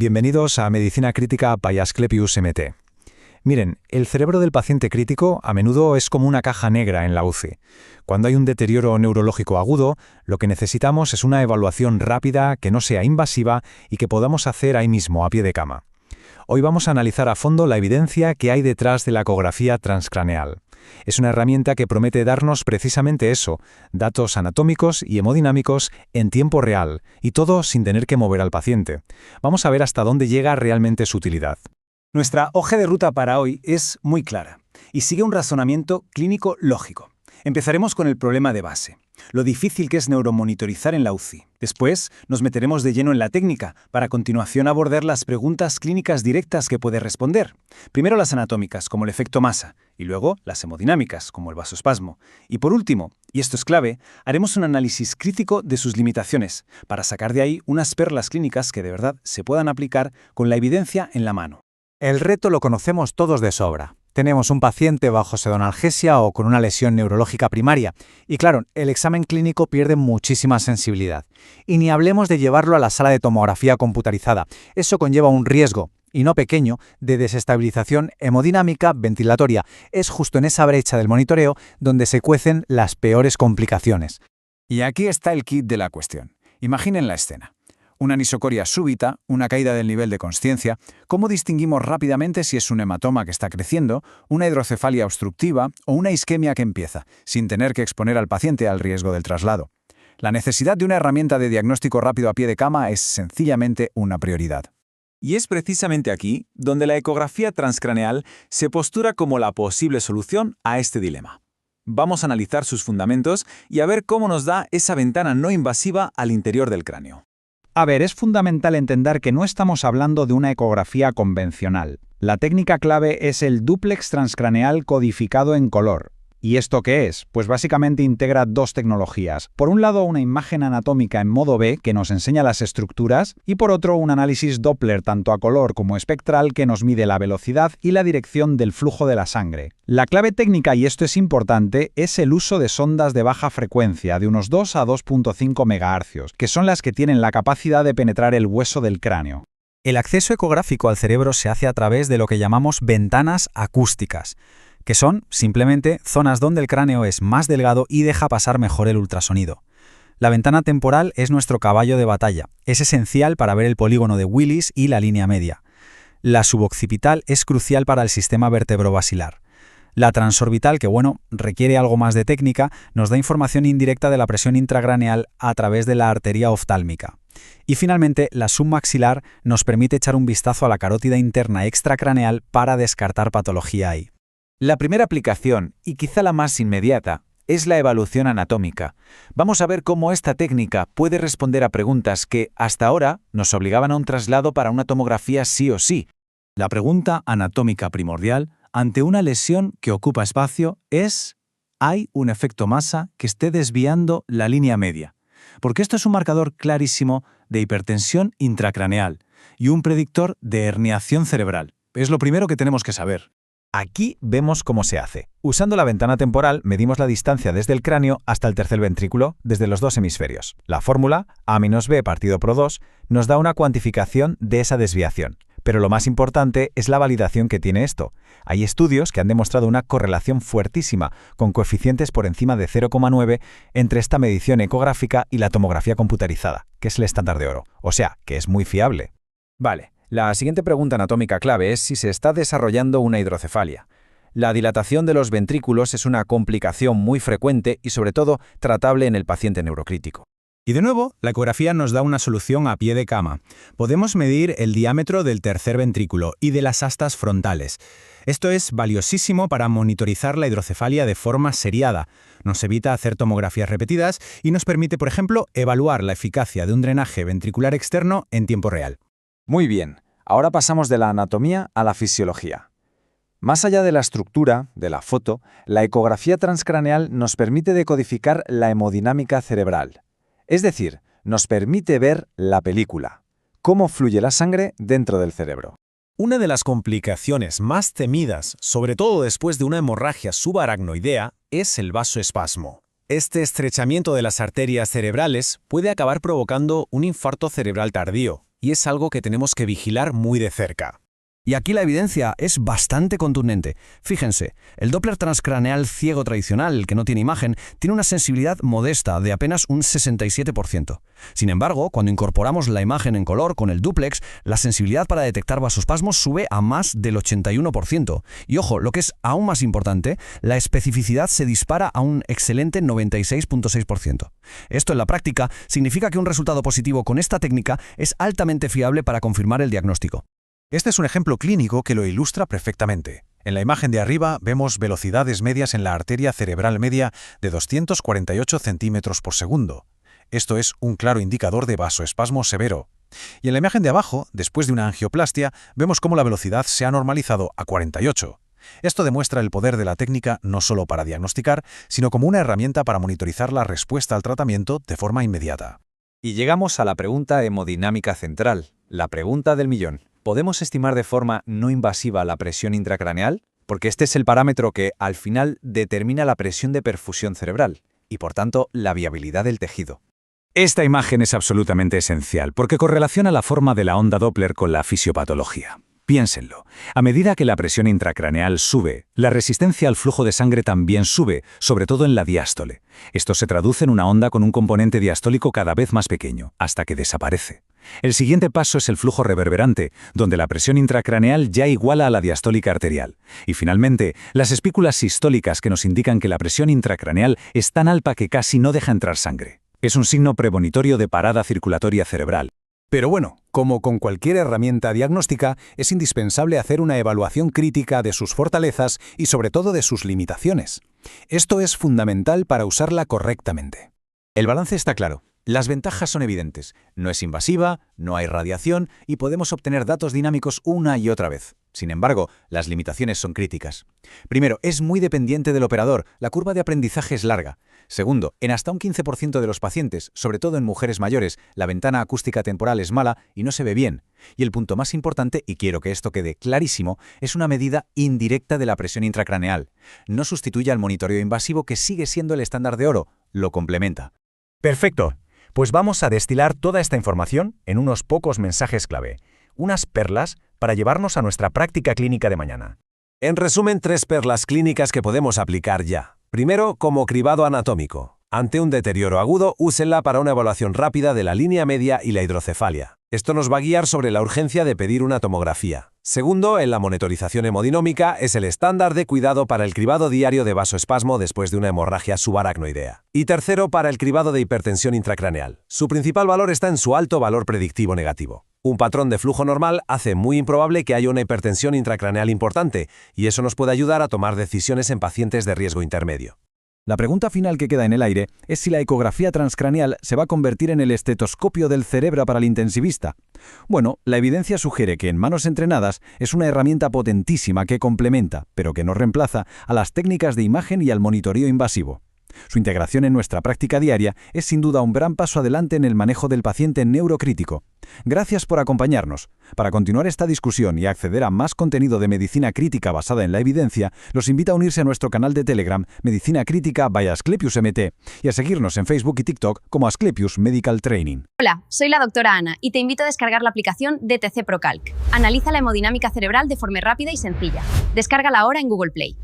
Bienvenidos a Medicina Crítica by Asclepius MT. Miren, el cerebro del paciente crítico a menudo es como una caja negra en la UCI. Cuando hay un deterioro neurológico agudo, lo que necesitamos es una evaluación rápida, que no sea invasiva y que podamos hacer ahí mismo, a pie de cama. Hoy vamos a analizar a fondo la evidencia que hay detrás de la ecografía transcraneal. Es una herramienta que promete darnos precisamente eso, datos anatómicos y hemodinámicos en tiempo real, y todo sin tener que mover al paciente. Vamos a ver hasta dónde llega realmente su utilidad. Nuestra hoja de ruta para hoy es muy clara y sigue un razonamiento clínico lógico. Empezaremos con el problema de base, lo difícil que es neuromonitorizar en la UCI. Después nos meteremos de lleno en la técnica, para a continuación abordar las preguntas clínicas directas que puede responder. Primero las anatómicas, como el efecto masa, y luego las hemodinámicas, como el vasoespasmo. Y por último, y esto es clave, haremos un análisis crítico de sus limitaciones, para sacar de ahí unas perlas clínicas que de verdad se puedan aplicar con la evidencia en la mano. El reto lo conocemos todos de sobra. Tenemos un paciente bajo pseudonalgesia o con una lesión neurológica primaria. Y claro, el examen clínico pierde muchísima sensibilidad. Y ni hablemos de llevarlo a la sala de tomografía computarizada. Eso conlleva un riesgo, y no pequeño, de desestabilización hemodinámica ventilatoria. Es justo en esa brecha del monitoreo donde se cuecen las peores complicaciones. Y aquí está el kit de la cuestión. Imaginen la escena. Una anisocoria súbita, una caída del nivel de consciencia. ¿Cómo distinguimos rápidamente si es un hematoma que está creciendo, una hidrocefalia obstructiva o una isquemia que empieza, sin tener que exponer al paciente al riesgo del traslado? La necesidad de una herramienta de diagnóstico rápido a pie de cama es sencillamente una prioridad. Y es precisamente aquí donde la ecografía transcraneal se postura como la posible solución a este dilema. Vamos a analizar sus fundamentos y a ver cómo nos da esa ventana no invasiva al interior del cráneo. A ver, es fundamental entender que no estamos hablando de una ecografía convencional. La técnica clave es el dúplex transcraneal codificado en color. ¿Y esto qué es? Pues básicamente integra dos tecnologías. Por un lado, una imagen anatómica en modo B que nos enseña las estructuras, y por otro, un análisis Doppler tanto a color como espectral que nos mide la velocidad y la dirección del flujo de la sangre. La clave técnica, y esto es importante, es el uso de sondas de baja frecuencia de unos 2 a 2.5 MHz, que son las que tienen la capacidad de penetrar el hueso del cráneo. El acceso ecográfico al cerebro se hace a través de lo que llamamos ventanas acústicas, que son, simplemente, zonas donde el cráneo es más delgado y deja pasar mejor el ultrasonido. La ventana temporal es nuestro caballo de batalla. Es esencial para ver el polígono de Willis y la línea media. La suboccipital es crucial para el sistema vertebrobasilar. La transorbital, que requiere algo más de técnica, nos da información indirecta de la presión intracraneal a través de la arteria oftálmica. Y finalmente, la submaxilar nos permite echar un vistazo a la carótida interna extracraneal para descartar patología ahí. La primera aplicación, y quizá la más inmediata, es la evaluación anatómica. Vamos a ver cómo esta técnica puede responder a preguntas que, hasta ahora, nos obligaban a un traslado para una tomografía sí o sí. La pregunta anatómica primordial ante una lesión que ocupa espacio es: ¿hay un efecto masa que esté desviando la línea media? Porque esto es un marcador clarísimo de hipertensión intracraneal y un predictor de herniación cerebral. Es lo primero que tenemos que saber. Aquí vemos cómo se hace. Usando la ventana temporal, medimos la distancia desde el cráneo hasta el tercer ventrículo, desde los dos hemisferios. La fórmula, A-B partido por 2, nos da una cuantificación de esa desviación. Pero lo más importante es la validación que tiene esto. Hay estudios que han demostrado una correlación fuertísima, con coeficientes por encima de 0,9, entre esta medición ecográfica y la tomografía computarizada, que es el estándar de oro. O sea, que es muy fiable. Vale. La siguiente pregunta anatómica clave es si se está desarrollando una hidrocefalia. La dilatación de los ventrículos es una complicación muy frecuente y, sobre todo, tratable en el paciente neurocrítico. Y de nuevo, la ecografía nos da una solución a pie de cama. Podemos medir el diámetro del tercer ventrículo y de las astas frontales. Esto es valiosísimo para monitorizar la hidrocefalia de forma seriada. Nos evita hacer tomografías repetidas y nos permite, por ejemplo, evaluar la eficacia de un drenaje ventricular externo en tiempo real. Muy bien, ahora pasamos de la anatomía a la fisiología. Más allá de la estructura, de la foto, la ecografía transcraneal nos permite decodificar la hemodinámica cerebral. Es decir, nos permite ver la película, cómo fluye la sangre dentro del cerebro. Una de las complicaciones más temidas, sobre todo después de una hemorragia subaracnoidea, es el vasoespasmo. Este estrechamiento de las arterias cerebrales puede acabar provocando un infarto cerebral tardío, y es algo que tenemos que vigilar muy de cerca. Y aquí la evidencia es bastante contundente. Fíjense, el Doppler transcraneal ciego tradicional, el que no tiene imagen, tiene una sensibilidad modesta de apenas un 67%. Sin embargo, cuando incorporamos la imagen en color con el dúplex, la sensibilidad para detectar vasospasmos sube a más del 81%. Y ojo, lo que es aún más importante, la especificidad se dispara a un excelente 96.6%. Esto en la práctica significa que un resultado positivo con esta técnica es altamente fiable para confirmar el diagnóstico. Este es un ejemplo clínico que lo ilustra perfectamente. En la imagen de arriba vemos velocidades medias en la arteria cerebral media de 248 centímetros por segundo. Esto es un claro indicador de vasoespasmo severo. Y en la imagen de abajo, después de una angioplastia, vemos cómo la velocidad se ha normalizado a 48. Esto demuestra el poder de la técnica no solo para diagnosticar, sino como una herramienta para monitorizar la respuesta al tratamiento de forma inmediata. Y llegamos a la pregunta hemodinámica central, la pregunta del millón. ¿Podemos estimar de forma no invasiva la presión intracraneal? Porque este es el parámetro que, al final, determina la presión de perfusión cerebral y, por tanto, la viabilidad del tejido. Esta imagen es absolutamente esencial porque correlaciona la forma de la onda Doppler con la fisiopatología. Piénsenlo. A medida que la presión intracraneal sube, la resistencia al flujo de sangre también sube, sobre todo en la diástole. Esto se traduce en una onda con un componente diastólico cada vez más pequeño, hasta que desaparece. El siguiente paso es el flujo reverberante, donde la presión intracraneal ya iguala a la diastólica arterial. Y finalmente, las espículas sistólicas que nos indican que la presión intracraneal es tan alta que casi no deja entrar sangre. Es un signo premonitorio de parada circulatoria cerebral. Pero bueno, como con cualquier herramienta diagnóstica, es indispensable hacer una evaluación crítica de sus fortalezas y sobre todo de sus limitaciones. Esto es fundamental para usarla correctamente. El balance está claro. Las ventajas son evidentes. No es invasiva, no hay radiación y podemos obtener datos dinámicos una y otra vez. Sin embargo, las limitaciones son críticas. Primero, es muy dependiente del operador. La curva de aprendizaje es larga. Segundo, en hasta un 15% de los pacientes, sobre todo en mujeres mayores, la ventana acústica temporal es mala y no se ve bien. Y el punto más importante, y quiero que esto quede clarísimo, es una medida indirecta de la presión intracraneal. No sustituye al monitoreo invasivo que sigue siendo el estándar de oro, lo complementa. Perfecto. Pues vamos a destilar toda esta información en unos pocos mensajes clave, unas perlas para llevarnos a nuestra práctica clínica de mañana. En resumen, 3 perlas clínicas que podemos aplicar ya. Primero, como cribado anatómico. Ante un deterioro agudo, úsenla para una evaluación rápida de la línea media y la hidrocefalia. Esto nos va a guiar sobre la urgencia de pedir una tomografía. Segundo, en la monitorización hemodinómica es el estándar de cuidado para el cribado diario de vasoespasmo después de una hemorragia subaracnoidea. Y tercero, para el cribado de hipertensión intracraneal. Su principal valor está en su alto valor predictivo negativo. Un patrón de flujo normal hace muy improbable que haya una hipertensión intracraneal importante, y eso nos puede ayudar a tomar decisiones en pacientes de riesgo intermedio. La pregunta final que queda en el aire es si la ecografía transcraneal se va a convertir en el estetoscopio del cerebro para el intensivista. Bueno, la evidencia sugiere que en manos entrenadas es una herramienta potentísima que complementa, pero que no reemplaza, a las técnicas de imagen y al monitoreo invasivo. Su integración en nuestra práctica diaria es sin duda un gran paso adelante en el manejo del paciente neurocrítico. Gracias por acompañarnos. Para continuar esta discusión y acceder a más contenido de medicina crítica basada en la evidencia, los invito a unirse a nuestro canal de Telegram Medicina Crítica by Asclepius MT y a seguirnos en Facebook y TikTok como Asclepius Medical Training. Hola, soy la doctora Ana y te invito a descargar la aplicación DTC ProCalc. Analiza la hemodinámica cerebral de forma rápida y sencilla. Descárgala ahora en Google Play.